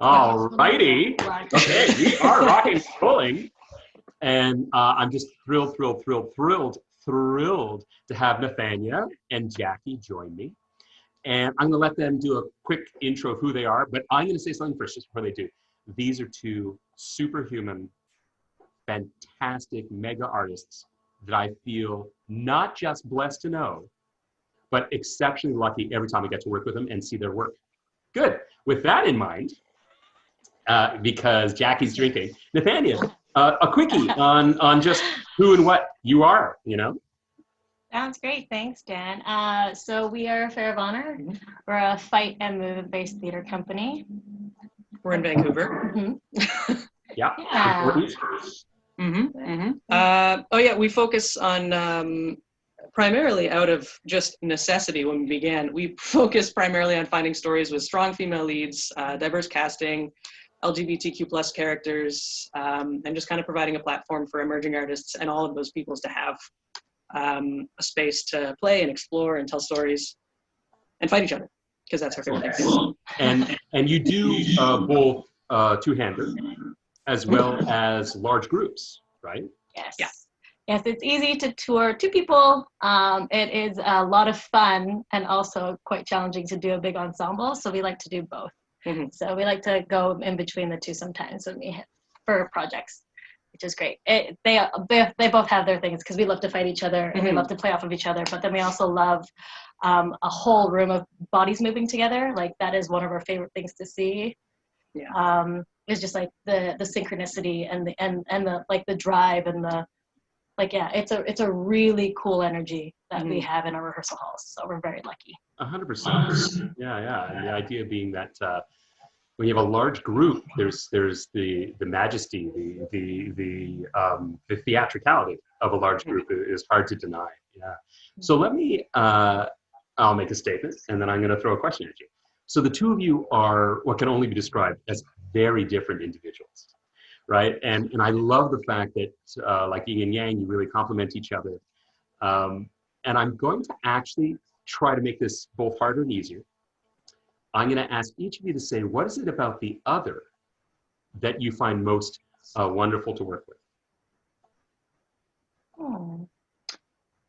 All righty. Okay, we are rocking and rolling. And I'm just thrilled to have Nathania and Jackie join me. And I'm going to let them do a quick intro of who they are, but I'm going to say something first just before they do. These are two superhuman, fantastic mega artists that I feel not just blessed to know, but exceptionally lucky every time I get to work with them and see their work. Good. With that in mind, because Jackie's drinking, Nathania, a quickie on just who and what you are, you know? Sounds great. Thanks, Dan. So we are Fair of Honor. We're a fight and movement-based theater company. We're in Vancouver. Mm-hmm. Yeah. We focus on primarily out of just necessity when we began. We focus primarily on finding stories with strong female leads, diverse casting, LGBTQ plus characters, and just kind of providing a platform for emerging artists and all of those peoples to have a space to play and explore and tell stories and fight each other, because that's our favorite thing. And you do both two-hander as well as large groups, right? Yes. Yeah. Yes, it's easy to tour two people. It is a lot of fun and also quite challenging to do a big ensemble. So we like to do both. Mm-hmm. So we like to go in between the two sometimes when we hit for projects, which is great. They both have their things because we love to fight each other and we love to play off of each other. But then we also love a whole room of bodies moving together. Like that is one of our favorite things to see. Yeah. It's just like the synchronicity and the like the drive and the it's a really cool energy that we have in our rehearsal halls. So we're very lucky. 100%. Yeah. And the idea being that when you have a large group, there's the majesty, the theatricality of a large group is hard to deny. Yeah. So let me, I'll make a statement and then I'm going to throw a question at you. So the two of you are what can only be described as very different individuals, right? And I love the fact that like yin and yang, you really complement each other. And I'm going to actually try to make this both harder and easier. I'm going to ask each of you to say, what is it about the other that you find most wonderful to work with? Oh,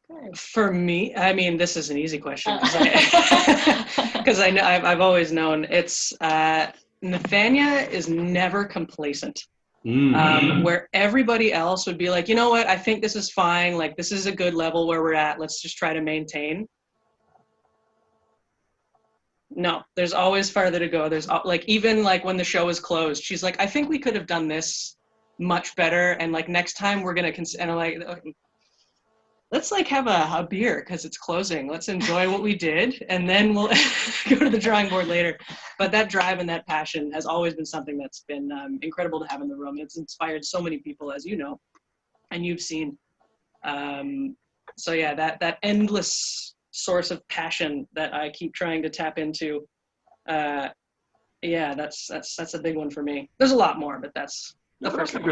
good. For me, I mean, this is an easy question because I know I've always known it's Nathania is never complacent. Where everybody else would be like, you know what, I think this is fine. Like, this is a good level where we're at. Let's just try to maintain. No, there's always farther to go. There's like, even like when the show is closed, she's like, I think we could have done this much better. And like next time we're going to and I'm like, let's like have a beer because it's closing. Let's enjoy what we did. And then we'll go to the drawing board later. But that drive and that passion has always been something that's been incredible to have in the room. It's inspired so many people, as you know, and you've seen. So yeah, that endless source of passion that I keep trying to tap into. Yeah, that's a big one for me. There's a lot more, but that's the first one.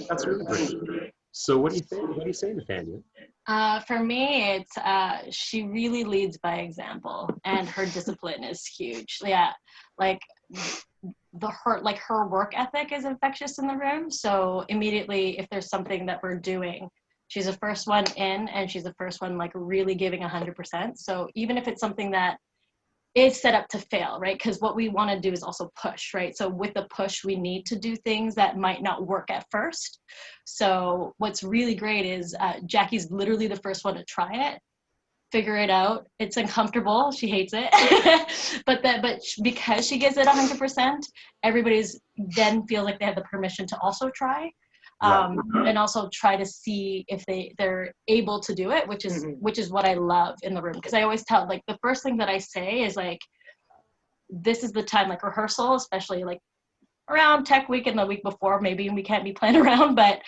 That's really great. So what do you think? What do you say, Nathania? For me, it's she really leads by example, and her discipline is huge. Yeah, like her work ethic is infectious in the room. So immediately, if there's something that we're doing, she's the first one in, and she's the first one like really giving 100%. So even if it's something that is set up to fail, right? Because what we want to do is also push, right? So with the push, we need to do things that might not work at first. So what's really great is Jackie's literally the first one to try it, figure it out. It's uncomfortable. She hates it. but because she gives it 100%, everybody's then feels like they have the permission to also try. And also try to see if they're able to do it, which is what I love in the room. Because I always tell, like, the first thing that I say is like, this is the time, like rehearsal, especially like around tech week and the week before, maybe we can't be playing around, but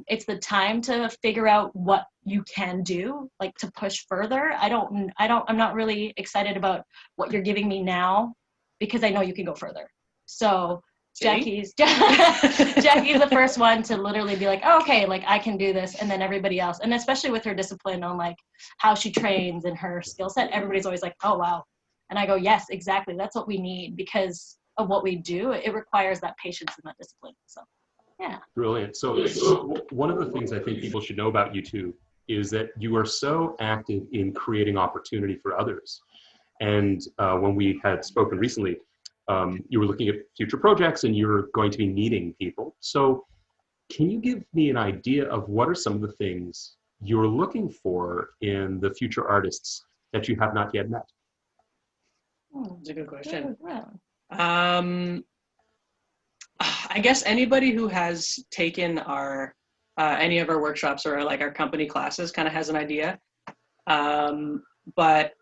it's the time to figure out what you can do, like to push further. I'm not really excited about what you're giving me now because I know you can go further. So Jackie's the first one to literally be like, oh, okay, like I can do this. And then everybody else, and especially with her discipline on like how she trains and her skill set, everybody's always like, oh, wow. And I go, yes, exactly. That's what we need, because of what we do, it requires that patience and that discipline. So, yeah. Brilliant. So one of the things I think people should know about you two is that you are so active in creating opportunity for others. And when we had spoken recently, you were looking at future projects and you're going to be meeting people. So can you give me an idea of what are some of the things you're looking for in the future artists that you have not yet met? That's a good question. Yeah. I guess anybody who has taken our any of our workshops or like our company classes kind of has an idea. But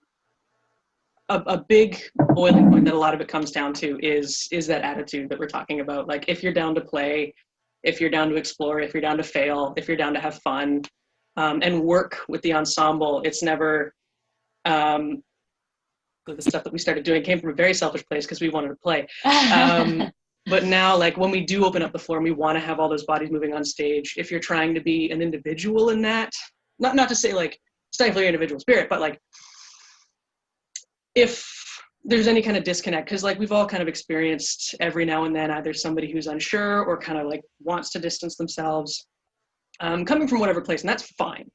a big boiling point that a lot of it comes down to is that attitude that we're talking about. Like if you're down to play, if you're down to explore, if you're down to fail, if you're down to have fun, and work with the ensemble, it's never, the stuff that we started doing came from a very selfish place because we wanted to play. But now, like when we do open up the floor and we want to have all those bodies moving on stage, if you're trying to be an individual in that, not to say like stifle your individual spirit, but like if there's any kind of disconnect, because like we've all kind of experienced every now and then either somebody who's unsure or kind of like wants to distance themselves, coming from whatever place, and that's fine.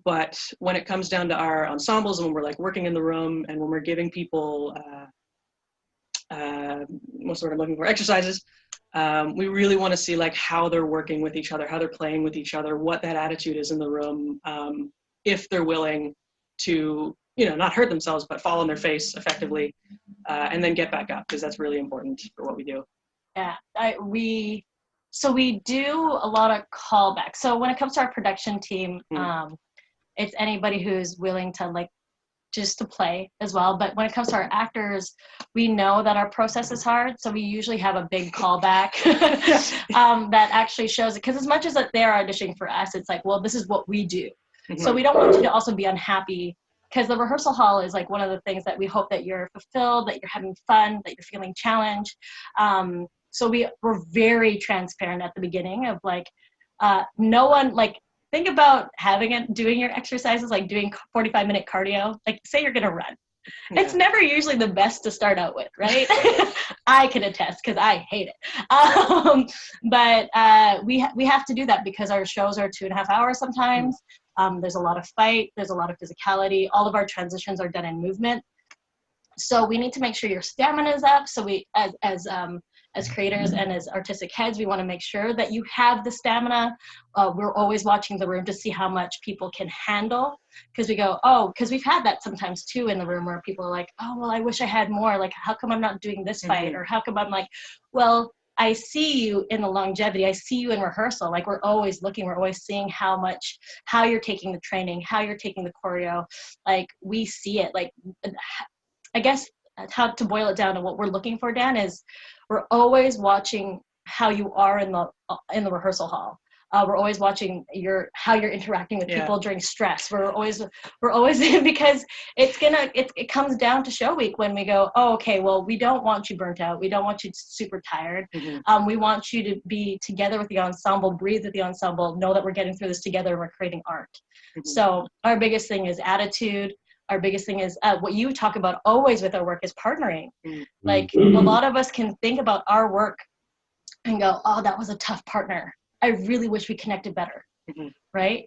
But when it comes down to our ensembles and when we're like working in the room and when we're giving people what's the word I'm looking for, exercises, we really want to see like how they're working with each other, how they're playing with each other, what that attitude is in the room, if they're willing to, you know, not hurt themselves, but fall on their face effectively, and then get back up, because that's really important for what we do. Yeah, we do a lot of callbacks. So when it comes to our production team, it's anybody who's willing to like just to play as well. But when it comes to our actors, we know that our process is hard. So we usually have a big callback that actually shows it. Because as much as that they're auditioning for us, it's like, well, this is what we do. So we don't want you to also be unhappy, because the rehearsal hall is like one of the things that we hope that you're fulfilled, that you're having fun, that you're feeling challenged. So we're very transparent at the beginning of like, no one, like, think about doing your exercises, like doing 45-minute cardio. Like say you're gonna run. Yeah. It's never usually the best to start out with, right? I can attest because I hate it. But we have to do that because our shows are 2.5 hours sometimes. There's a lot of fight. There's a lot of physicality. All of our transitions are done in movement. So we need to make sure your stamina is up. So we, as creators and as artistic heads, we want to make sure that you have the stamina. We're always watching the room to see how much people can handle, because we go, because we've had that sometimes too in the room where people are like, oh, well, I wish I had more. Like, how come I'm not doing this fight? Or how come I'm like, well, I see you in the longevity. I see you in rehearsal. Like we're always looking, we're always seeing how you're taking the training, how you're taking the choreo. Like we see it. Like, I guess how to boil it down to what we're looking for, Dan, is we're always watching how you are in the rehearsal hall. We're always watching how you're interacting with people during stress. We're always because it comes down to show week when we go, oh, okay, well, we don't want you burnt out. We don't want you super tired. We want you to be together with the ensemble, breathe with the ensemble, know that we're getting through this together and we're creating art. So our biggest thing is attitude. Our biggest thing is what you talk about always with our work is partnering. Like a lot of us can think about our work and go, oh, that was a tough partner. I really wish we connected better. Right?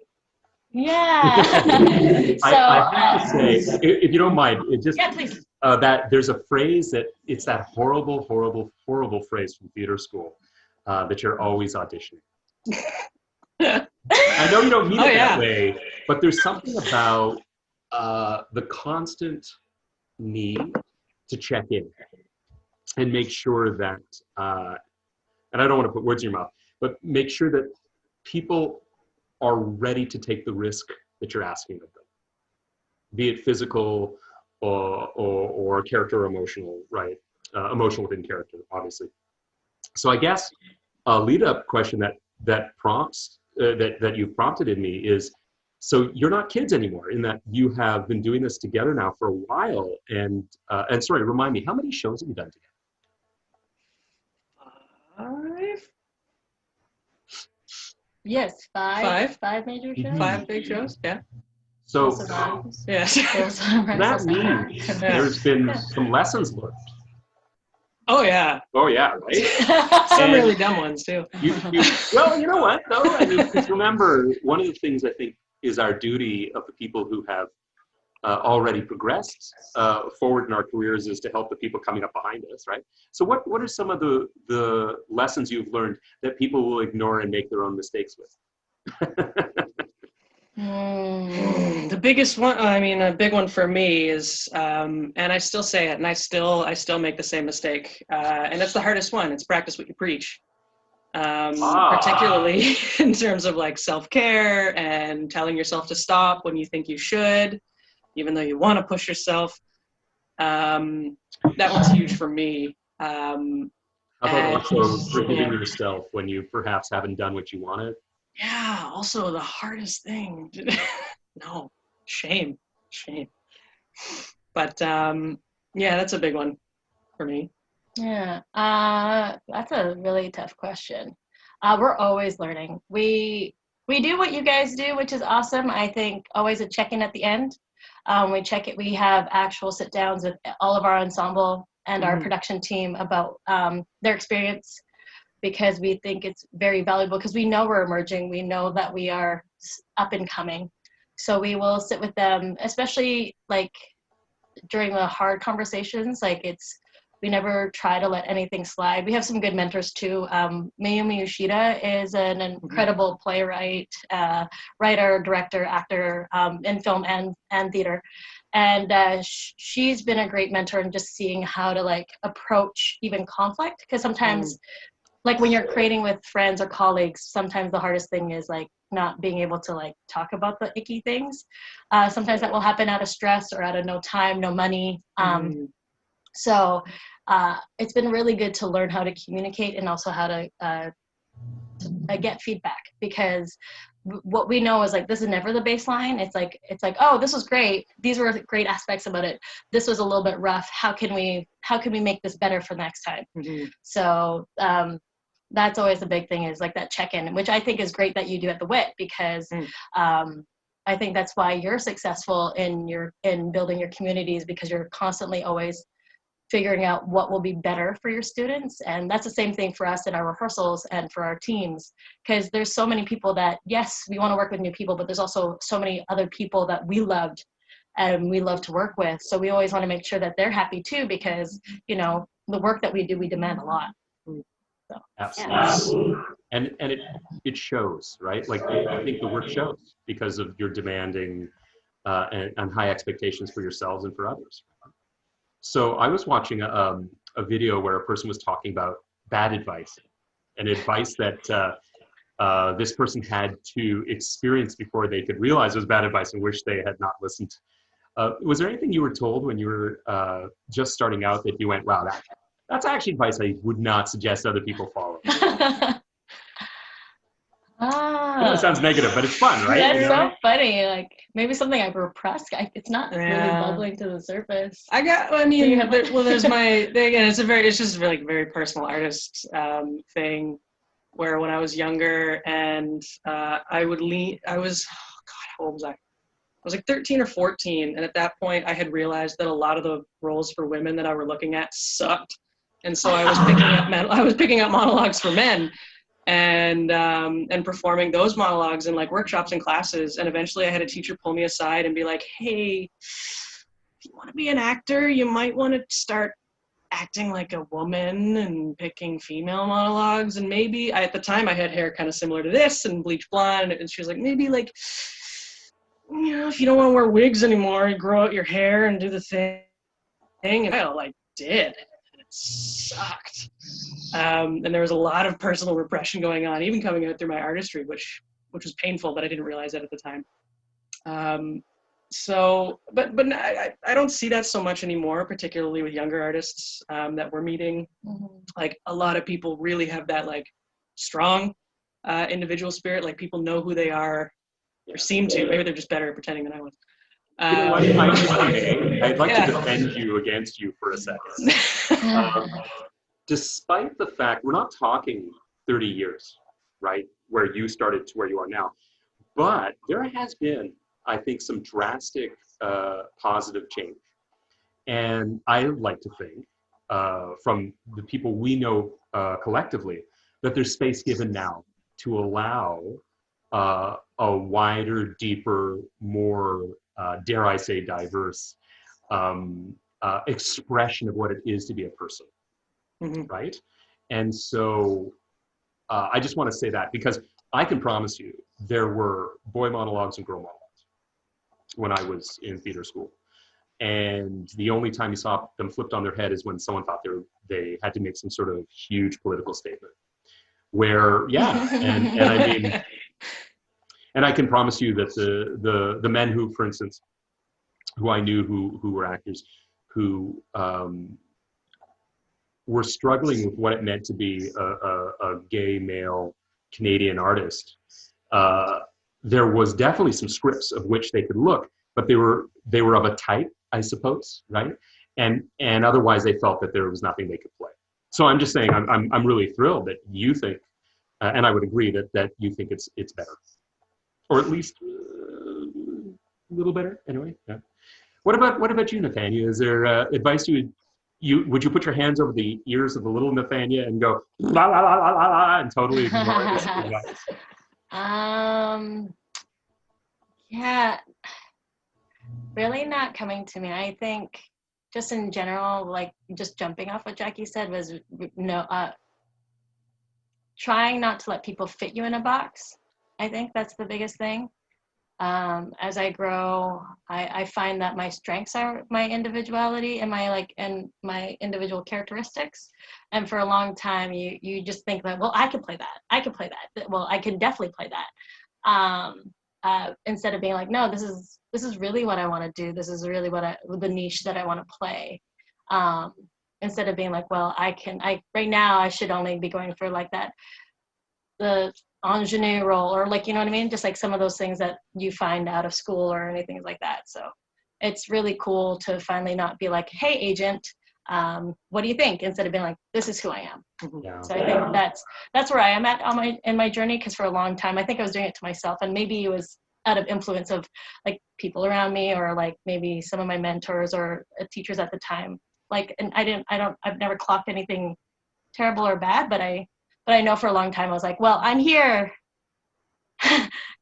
Yeah. So I have to say, if you don't mind, please. That there's a phrase it's that horrible, horrible, horrible phrase from theater school that you're always auditioning. I know you don't mean it that way, but there's something about the constant need to check in and make sure that, and I don't want to put words in your mouth, but make sure that people are ready to take the risk that you're asking of them, be it physical or character or emotional, right? Emotional within character, obviously. So I guess a lead-up question that you've prompted in me is, so you're not kids anymore, in that you have been doing this together now for a while. And sorry, remind me, how many shows have you done together? 5. Yes, 5 major shows. 5 big shows, yeah. So yes. that means there's been some lessons learned. Oh yeah, Oh yeah, right. some And really dumb ones too. Well, you know what though? I mean, because remember, one of the things I think is our duty of the people who have already progressed forward in our careers is to help the people coming up behind us, right? So what are some of the lessons you've learned that people will ignore and make their own mistakes with? The biggest one, I mean, a big one for me is, and I still say it, and I still make the same mistake, and that's the hardest one. It's practice what you preach, particularly in terms of like self-care and telling yourself to stop when you think you should, even though you want to push yourself. That one's huge for me. How about And also forgiving yeah. yourself when you perhaps haven't done what you wanted? Yeah, also the hardest thing. No, shame. But yeah, that's a big one for me. Yeah, that's a really tough question. We're always learning. We do what you guys do, which is awesome. I think always a check-in at the end. We check it. We have actual sit-downs with all of our ensemble and our production team about their experience, because we think it's very valuable, because we know we're emerging. We know that we are up and coming. So we will sit with them, especially like during the hard conversations. We never try to let anything slide. We have some good mentors too. Mayumi Yoshida is an incredible playwright, writer, director, actor, in film and theater. And she's been a great mentor in just seeing how to like approach even conflict. Because sometimes like when you're creating with friends or colleagues, sometimes the hardest thing is like not being able to like talk about the icky things. Sometimes that will happen out of stress or out of no time, no money. So it's been really good to learn how to communicate and also how to get feedback, because what we know is like this is never the baseline. It's like, oh, this was great. These were great aspects about it. This was a little bit rough. How can we make this better for next time? So that's always the big thing, is like that check-in, which I think is great that you do at the WIT, because I think that's why you're successful in building your communities, because you're constantly always figuring out what will be better for your students. And that's the same thing for us in our rehearsals and for our teams, because there's so many people that, yes, we want to work with new people, but there's also so many other people that we loved and we love to work with. So we always want to make sure that they're happy too, because, you know, the work that we do, we demand a lot. So, Absolutely. And it shows, right? Like I think the work shows because of your demanding and high expectations for yourselves and for others. So I was watching a video where a person was talking about bad advice, and advice that this person had to experience before they could realize it was bad advice and wish they had not listened. Was there anything you were told when you were just starting out that you went, wow, that's actually advice I would not suggest other people follow? I know it sounds negative, but it's fun, right? That's so funny. Like maybe something I've repressed. It's not really bubbling to the surface. There's my thing, and it's just really very personal artist thing, where when I was younger and I was, oh God, how old was I? I was like 13 or 14, and at that point I had realized that a lot of the roles for women that I were looking at sucked, and so I was picking up monologues for men, and performing those monologues in like workshops and classes. And eventually I had a teacher pull me aside and be like, hey, if you want to be an actor, you might want to start acting like a woman and picking female monologues. And maybe at the time I had hair kind of similar to this and bleach blonde, and she was like, maybe like, you know, if you don't want to wear wigs anymore, you grow out your hair and do the thing. And I like did. It sucked. And there was a lot of personal repression going on, even coming out through my artistry, which was painful, but I didn't realize that at the time. But I don't see that so much anymore, particularly with younger artists that we're meeting. Like a lot of people really have that like strong individual spirit. Like people know who they are, or seem to. Maybe they're just better at pretending than I was. You know what? I'd like to defend you against you for a second. Despite the fact we're not talking 30 years, right, where you started to where you are now, but there has been, I think, some drastic positive change. And I like to think from the people we know collectively, that there's space given now to allow a wider, deeper, more, dare I say, diverse expression of what it is to be a person, right? And so I just want to say that, because I can promise you there were boy monologues and girl monologues when I was in theater school. And the only time you saw them flipped on their head is when someone thought they had to make some sort of huge political statement. Where, yeah, and I mean, and I can promise you that the men who, for instance, who I knew who were actors, who were struggling with what it meant to be a gay male Canadian artist, there was definitely some scripts of which they could look, but they were of a type, I suppose, right? And otherwise they felt that there was nothing they could play. So I'm just saying, I'm really thrilled that you think, and I would agree that you think it's better, or at least a little better. Anyway, yeah. What about you, Nathania? Is there advice would you put your hands over the ears of the little Nathania and go la la la la la la and totally ignore this advice? Yeah, really not coming to me. I think just in general, like just jumping off what Jackie said, was trying not to let people fit you in a box. I think that's the biggest thing. As I grow, I find that my strengths are my individuality and my individual characteristics. And for a long time, you just think that, well, I could play that. I could play that. Well, I can definitely play that. Instead of being like, no, this is really what I want to do. This is really the niche that I want to play. Instead of being like, well, right now I should only be going for like the ingenue role, or like, you know what I mean? Just like some of those things that you find out of school or anything like that. So it's really cool to finally not be like, hey, agent, what do you think? Instead of being like, this is who I am. Yeah. So I think that's where I am at in my journey, because for a long time, I think I was doing it to myself, and maybe it was out of influence of like people around me, or like maybe some of my mentors or teachers at the time. Like, and I've never clocked anything terrible or bad, but I know for a long time I was like, well, I'm here.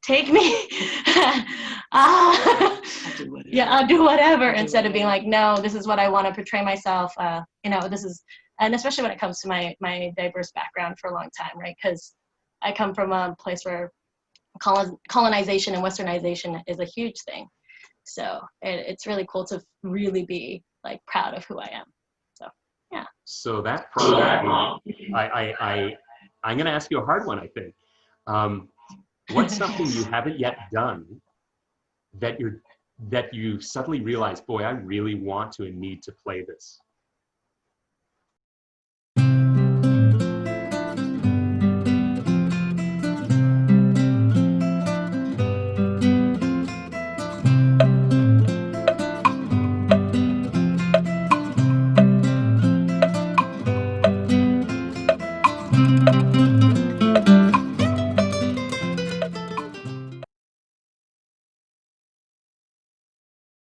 Take me. Yeah, I'll do whatever. Instead of being like, no, this is what I want to portray myself. This is, and especially when it comes to my diverse background for a long time, right? Because I come from a place where colonization and westernization is a huge thing. So it's really cool to really be like proud of who I am. So yeah. So that probably, I'm going to ask you a hard one, I think. What's something you haven't yet done that you suddenly realize, boy, I really want to and need to play this?